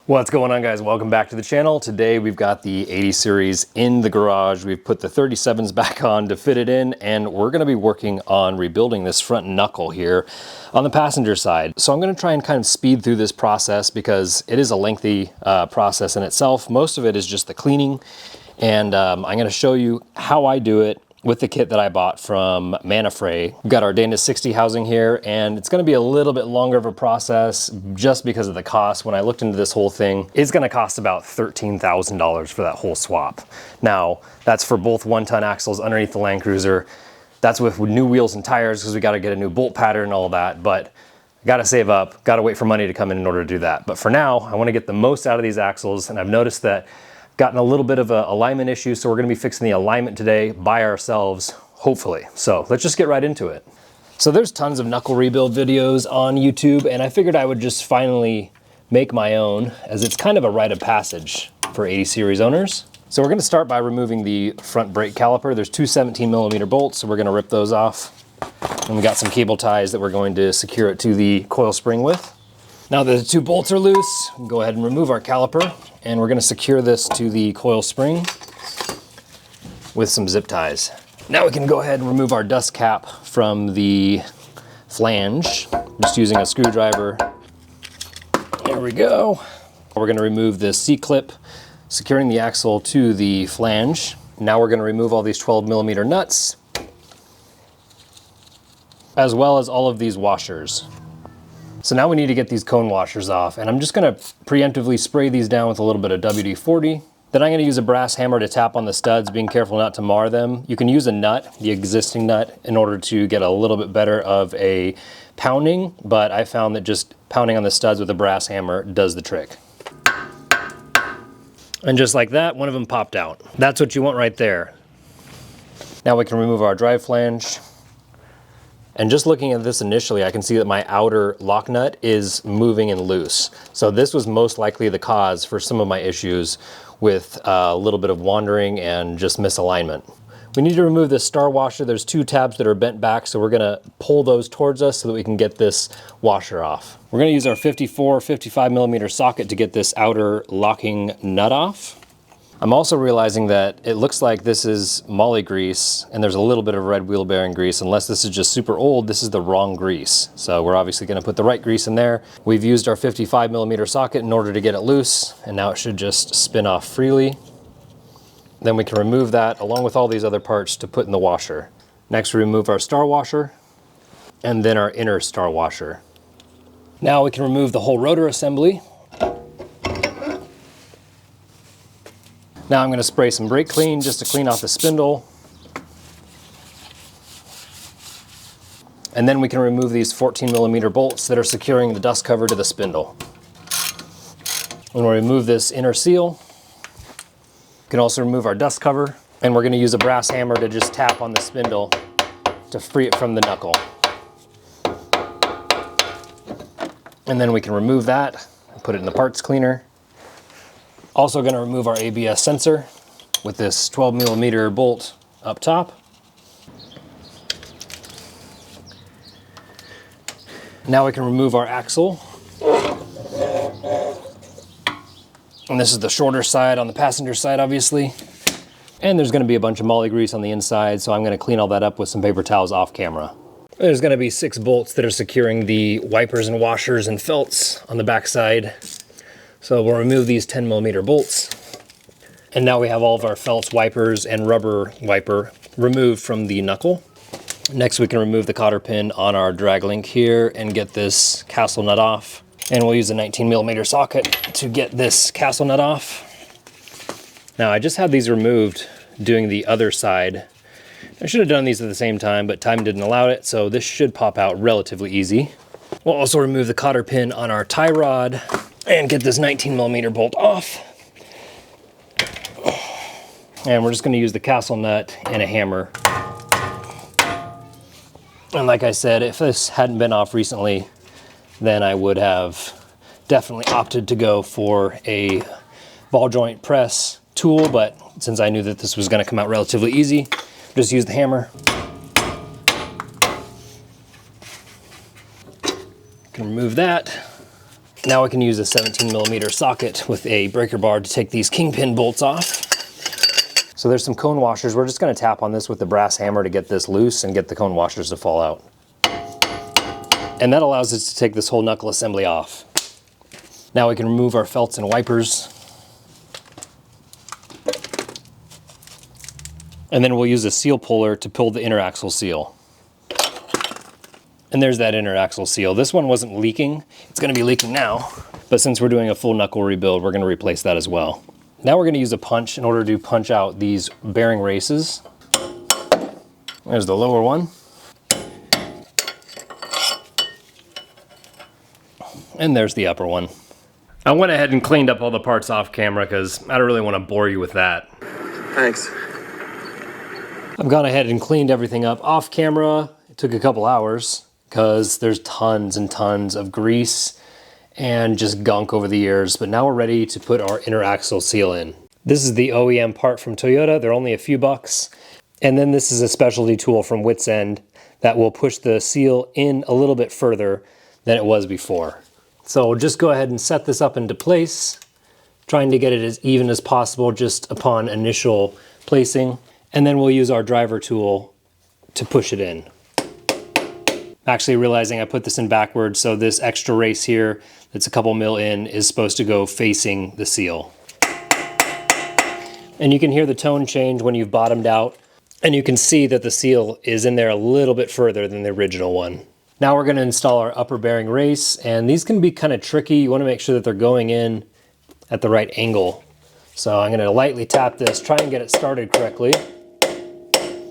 What's going on, guys? Welcome back to the channel. Today we've got the 80 series in the garage. We've put the 37s back on to fit it in, and we're going to be working on rebuilding this front knuckle here on the passenger side. So I'm going to try and kind of speed through this process because it is a lengthy process in itself. Most of it is just the cleaning, and I'm going to show you how I do it with the kit that I bought from Manafray. We've got our Dana 60 housing here, and it's gonna be a little bit longer of a process just because of the cost. When I looked into this whole thing, it's gonna cost about $13,000 for that whole swap. Now, that's for both 1-ton axles underneath the Land Cruiser. That's with new wheels and tires because we gotta get a new bolt pattern and all that, but gotta save up, gotta wait for money to come in order to do that. But for now, I wanna get the most out of these axles, and I've noticed that gotten a little bit of an alignment issue, so we're gonna be fixing the alignment today by ourselves, hopefully. So let's just get right into it. So there's tons of knuckle rebuild videos on YouTube, and I figured I would just finally make my own, as it's kind of a rite of passage for 80 series owners. So we're gonna start by removing the front brake caliper. There's two 17mm bolts, so we're gonna rip those off. And we got some cable ties that we're going to secure it to the coil spring with. Now that the two bolts are loose, we can go ahead and remove our caliper, and we're going to secure this to the coil spring with some zip ties. Now we can go ahead and remove our dust cap from the flange, just using a screwdriver. There we go. We're going to remove this C-clip, securing the axle to the flange. Now we're going to remove all these 12mm nuts, as well as all of these washers. So now we need to get these cone washers off, and I'm just gonna preemptively spray these down with a little bit of WD-40. Then I'm gonna use a brass hammer to tap on the studs, being careful not to mar them. You can use a nut, the existing nut, in order to get a little bit better of a pounding, but I found that just pounding on the studs with a brass hammer does the trick. And just like that, one of them popped out. That's what you want right there. Now we can remove our drive flange. And just looking at this initially, I can see that my outer lock nut is moving and loose. So this was most likely the cause for some of my issues with a little bit of wandering and just misalignment. We need to remove this star washer. There's two tabs that are bent back, so we're gonna pull those towards us so that we can get this washer off. We're gonna use our 55mm socket to get this outer locking nut off. I'm also realizing that it looks like this is moly grease, and there's a little bit of red wheel bearing grease. Unless this is just super old, this is the wrong grease. So we're obviously gonna put the right grease in there. We've used our 55mm socket in order to get it loose, and now it should just spin off freely. Then we can remove that along with all these other parts to put in the washer. Next, we remove our star washer, and then our inner star washer. Now we can remove the whole rotor assembly. Now I'm going to spray some brake clean just to clean off the spindle. And then we can remove these 14mm bolts that are securing the dust cover to the spindle. When we remove this inner seal, we can also remove our dust cover, and we're going to use a brass hammer to just tap on the spindle to free it from the knuckle. And then we can remove that and put it in the parts cleaner. Also going to remove our ABS sensor with this 12mm bolt up top. Now we can remove our axle. And this is the shorter side on the passenger side, obviously. And there's going to be a bunch of moly grease on the inside, so I'm going to clean all that up with some paper towels off camera. There's going to be 6 bolts that are securing the wipers and washers and felts on the back side. So we'll remove these 10mm bolts. And now we have all of our felts, wipers, and rubber wiper removed from the knuckle. Next, we can remove the cotter pin on our drag link here and get this castle nut off. And we'll use a 19mm socket to get this castle nut off. Now, I just had these removed doing the other side. I should have done these at the same time, but time didn't allow it, so this should pop out relatively easy. We'll also remove the cotter pin on our tie rod and get this 19mm bolt off. And we're just going to use the castle nut and a hammer. And like I said, if this hadn't been off recently, then I would have definitely opted to go for a ball joint press tool, but since I knew that this was going to come out relatively easy, just use the hammer. Can remove that. Now we can use a 17mm socket with a breaker bar to take these kingpin bolts off. So there's some cone washers. We're just going to tap on this with the brass hammer to get this loose and get the cone washers to fall out. And that allows us to take this whole knuckle assembly off. Now we can remove our felts and wipers. And then we'll use a seal puller to pull the inner axle seal. And there's that inner axle seal. This one wasn't leaking. It's going to be leaking now. But since we're doing a full knuckle rebuild, we're going to replace that as well. Now we're going to use a punch in order to punch out these bearing races. There's the lower one. And there's the upper one. I went ahead and cleaned up all the parts off camera because I don't really want to bore you with that. Thanks. I've gone ahead and cleaned everything up off camera. It took a couple hours because there's tons and tons of grease and just gunk over the years, but now we're ready to put our inner axle seal in. This is the OEM part from Toyota. They're only a few bucks. And then this is a specialty tool from Wits End that will push the seal in a little bit further than it was before. So just go ahead and set this up into place, trying to get it as even as possible just upon initial placing. And then we'll use our driver tool to push it in. Actually realizing I put this in backwards, so this extra race here that's a couple mil in is supposed to go facing the seal. And you can hear the tone change when you've bottomed out, and you can see that the seal is in there a little bit further than the original one. Now we're going to install our upper bearing race, and these can be kind of tricky. You want to make sure that they're going in at the right angle. So I'm going to lightly tap this, try and get it started correctly.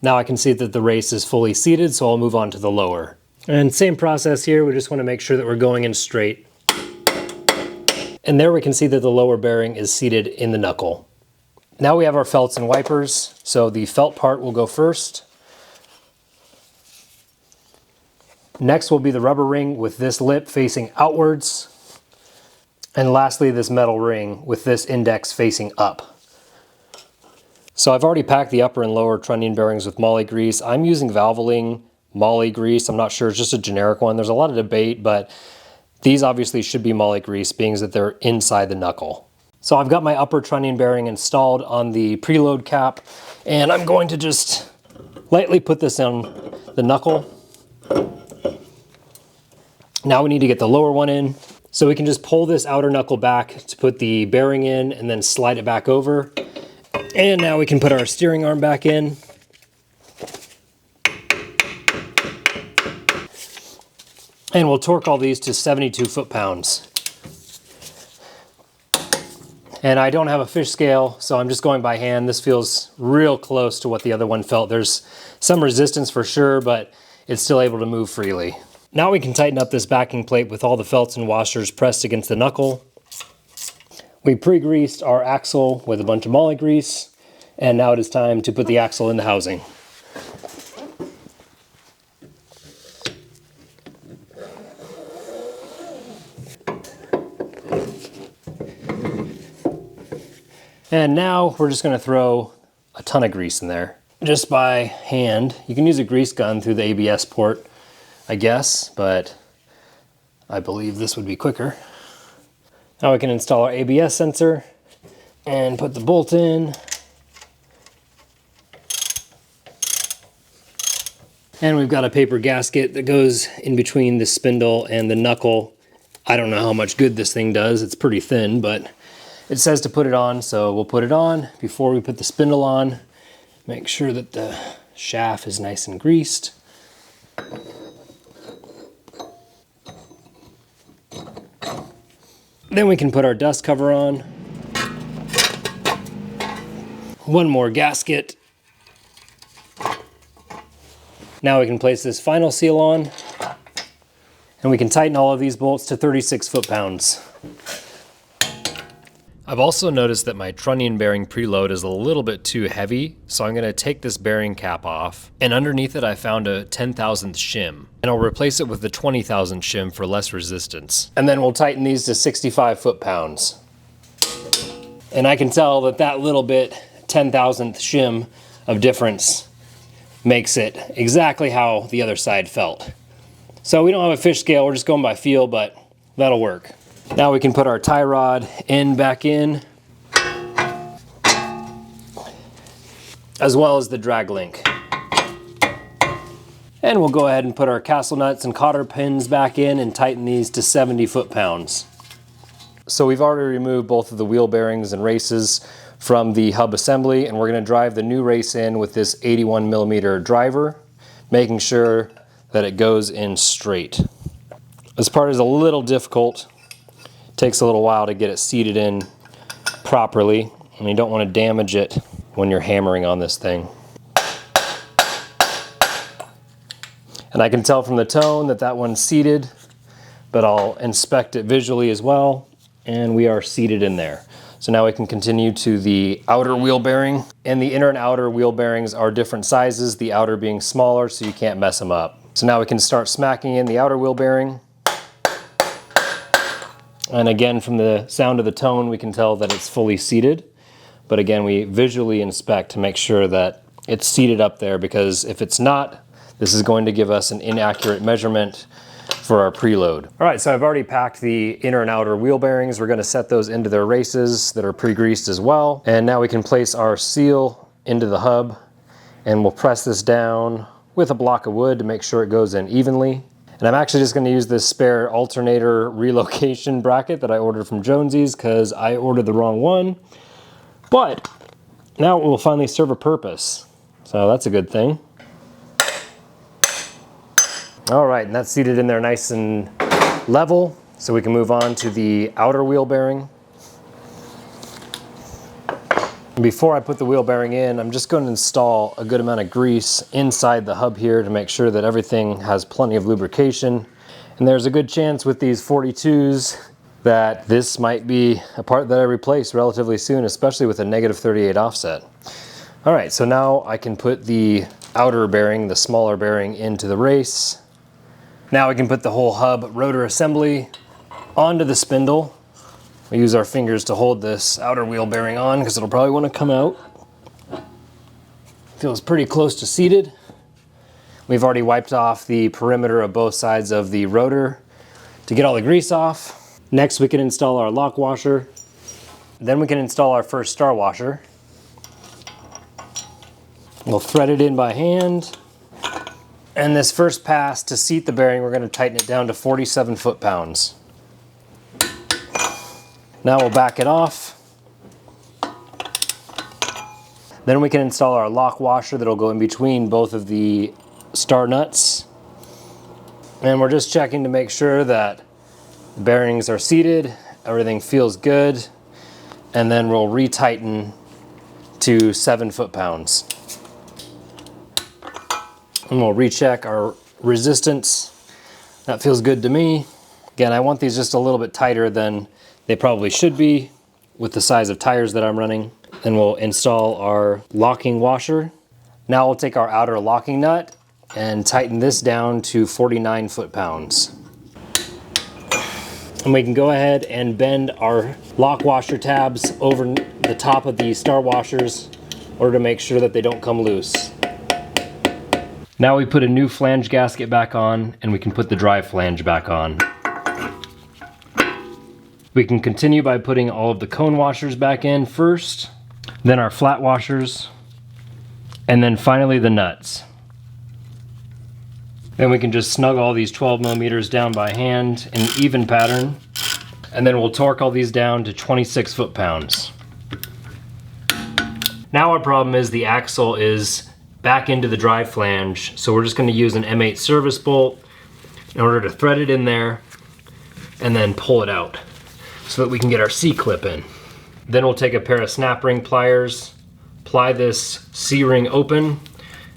Now I can see that the race is fully seated, so I'll move on to the lower. And same process here, we just want to make sure that we're going in straight. And there we can see that the lower bearing is seated in the knuckle. Now we have our felts and wipers, so the felt part will go first. Next will be the rubber ring with this lip facing outwards. And lastly, this metal ring with this index facing up. So I've already packed the upper and lower trunnion bearings with moly grease. I'm using Valvoline moly grease. I'm not sure, it's just a generic one. There's a lot of debate, but these obviously should be moly grease, being that they're inside the knuckle. So I've got my upper trunnion bearing installed on the preload cap, and I'm going to just lightly put this on the knuckle. Now we need to get the lower one in. So we can just pull this outer knuckle back to put the bearing in and then slide it back over. And now we can put our steering arm back in. And we'll torque all these to 72 foot-pounds. And I don't have a fish scale, so I'm just going by hand. This feels real close to what the other one felt. There's some resistance for sure, but it's still able to move freely. Now we can tighten up this backing plate with all the felts and washers pressed against the knuckle. We pre-greased our axle with a bunch of moly grease, and now it is time to put the axle in the housing. And now we're just going to throw a ton of grease in there, just by hand. You can use a grease gun through the ABS port, I guess, but I believe this would be quicker. Now we can install our ABS sensor and put the bolt in. And we've got a paper gasket that goes in between the spindle and the knuckle. I don't know how much good this thing does. It's pretty thin, but it says to put it on, so we'll put it on before we put the spindle on. Make sure that the shaft is nice and greased. Then we can put our dust cover on. One more gasket. Now we can place this final seal on, and we can tighten all of these bolts to 36 foot-pounds. I've also noticed that my trunnion bearing preload is a little bit too heavy, so I'm going to take this bearing cap off, and underneath it I found a 10,000th shim, and I'll replace it with the 20,000 shim for less resistance. And then we'll tighten these to 65 foot-pounds. And I can tell that that little bit 10,000th shim of difference makes it exactly how the other side felt. So we don't have a fish scale, we're just going by feel, but that'll work. Now we can put our tie rod end back in, as well as the drag link. And we'll go ahead and put our castle nuts and cotter pins back in and tighten these to 70 foot-pounds. So we've already removed both of the wheel bearings and races from the hub assembly, and we're going to drive the new race in with this 81mm driver, making sure that it goes in straight. This part is a little difficult. It takes a little while to get it seated in properly, and you don't want to damage it when you're hammering on this thing. And I can tell from the tone that that one's seated, but I'll inspect it visually as well, and we are seated in there. So now we can continue to the outer wheel bearing, and the inner and outer wheel bearings are different sizes, the outer being smaller so you can't mess them up. So now we can start smacking in the outer wheel bearing. And again, from the sound of the tone, we can tell that it's fully seated. But again, we visually inspect to make sure that it's seated up there, because if it's not, this is going to give us an inaccurate measurement for our preload. All right, so I've already packed the inner and outer wheel bearings. We're going to set those into their races that are pre-greased as well. And now we can place our seal into the hub, and we'll press this down with a block of wood to make sure it goes in evenly. And I'm actually just going to use this spare alternator relocation bracket that I ordered from Jonesy's because I ordered the wrong one. But now it will finally serve a purpose. So that's a good thing. All right, and that's seated in there nice and level, so we can move on to the outer wheel bearing. And before I put the wheel bearing in, I'm just going to install a good amount of grease inside the hub here to make sure that everything has plenty of lubrication. And there's a good chance with these 42s that this might be a part that I replace relatively soon, especially with a -38 offset. All right, so now I can put the outer bearing, the smaller bearing, into the race. Now we can put the whole hub rotor assembly onto the spindle. We use our fingers to hold this outer wheel bearing on because it'll probably want to come out. Feels pretty close to seated. We've already wiped off the perimeter of both sides of the rotor to get all the grease off. Next we can install our lock washer. Then we can install our first star washer. We'll thread it in by hand. And this first pass to seat the bearing, we're going to tighten it down to 47 foot-pounds. Now we'll back it off. Then we can install our lock washer that'll go in between both of the star nuts. And we're just checking to make sure that the bearings are seated, everything feels good, and then we'll retighten to 7 foot-pounds. And we'll recheck our resistance. That feels good to me. Again, I want these just a little bit tighter than they probably should be with the size of tires that I'm running. Then we'll install our locking washer. Now we'll take our outer locking nut and tighten this down to 49 foot-pounds. And we can go ahead and bend our lock washer tabs over the top of the star washers in order to make sure that they don't come loose. Now we put a new flange gasket back on, and we can put the drive flange back on. We can continue by putting all of the cone washers back in first, then our flat washers, and then finally the nuts. Then we can just snug all these 12mm down by hand in an even pattern, and then we'll torque all these down to 26 foot-pounds. Now our problem is the axle is back into the drive flange, so we're just going to use an M8 service bolt in order to thread it in there and then pull it out so that we can get our C-clip in. Then we'll take a pair of snap ring pliers, ply this C-ring open,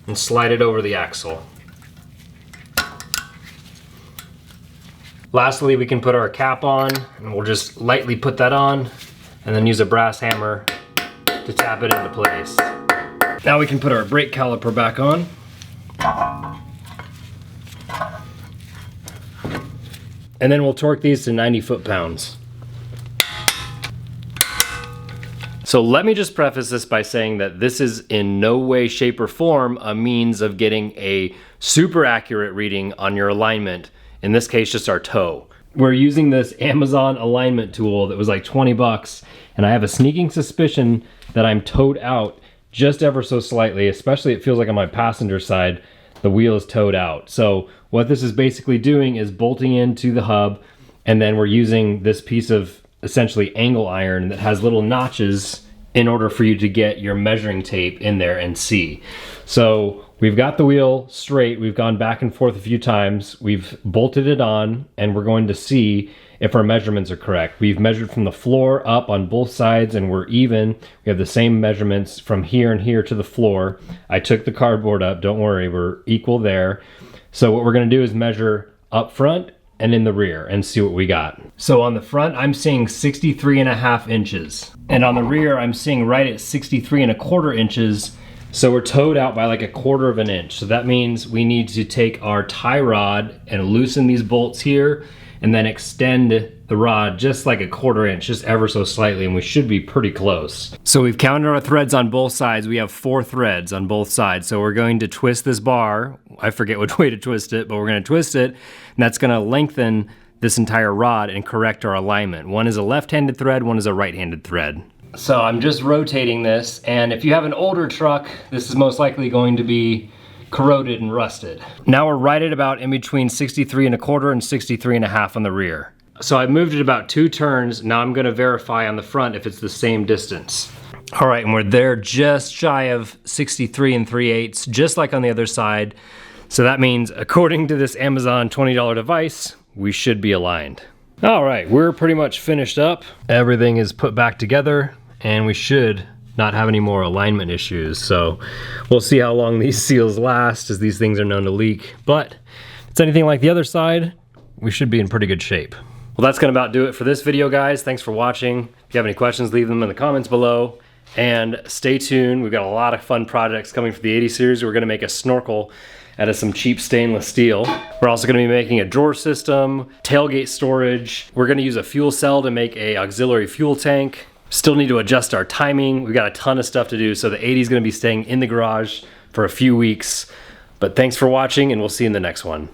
and slide it over the axle. Lastly, we can put our cap on, and we'll just lightly put that on and then use a brass hammer to tap it into place. Now we can put our brake caliper back on. And then we'll torque these to 90 foot-pounds. So let me just preface this by saying that this is in no way, shape, or form a means of getting a super accurate reading on your alignment, in this case just our toe. We're using this Amazon alignment tool that was like 20 bucks, and I have a sneaking suspicion that I'm towed out just ever so slightly, especially it feels like on my passenger side, the wheel is towed out. So what this is basically doing is bolting into the hub, and then we're using this piece of essentially angle iron that has little notches in order for you to get your measuring tape in there and see. So we've got the wheel straight, we've gone back and forth a few times, we've bolted it on, and we're going to see if our measurements are correct. We've measured from the floor up on both sides and we're even. We have the same measurements from here and here to the floor. I took the cardboard up, don't worry, we're equal there. So what we're gonna do is measure up front and in the rear and see what we got. So on the front, I'm seeing 63.5 inches. And on the rear, I'm seeing right at 63.25 inches. So we're towed out by like 1/4 of an inch. So that means we need to take our tie rod and loosen these bolts here and then extend the rod just like 1/4 inch, just ever so slightly, and we should be pretty close. So we've counted our threads on both sides. We have 4 threads on both sides. So we're going to twist this bar. I forget which way to twist it, but we're gonna twist it, and that's gonna lengthen this entire rod and correct our alignment. One is a left-handed thread, one is a right-handed thread. So I'm just rotating this, and if you have an older truck, this is most likely going to be corroded and rusted. Now we're right at about in between 63.25 and 63.5 on the rear. So I moved it about 2 turns. Now I'm gonna verify on the front if it's the same distance. All right, and we're there just shy of 63 3/8, just like on the other side. So that means, according to this Amazon $20 device, we should be aligned. All right, we're pretty much finished up. Everything is put back together, and we should not have any more alignment issues. So we'll see how long these seals last, as these things are known to leak. But if it's anything like the other side, we should be in pretty good shape. Well, that's gonna about do it for this video, guys. Thanks for watching. If you have any questions, leave them in the comments below. And stay tuned, we've got a lot of fun projects coming for the 80 series. We're gonna make a snorkel out of some cheap stainless steel. We're also gonna be making a drawer system, tailgate storage. We're gonna use a fuel cell to make a auxiliary fuel tank. Still need to adjust our timing. We've got a ton of stuff to do, so the 80 is gonna be staying in the garage for a few weeks. But thanks for watching, and we'll see you in the next one.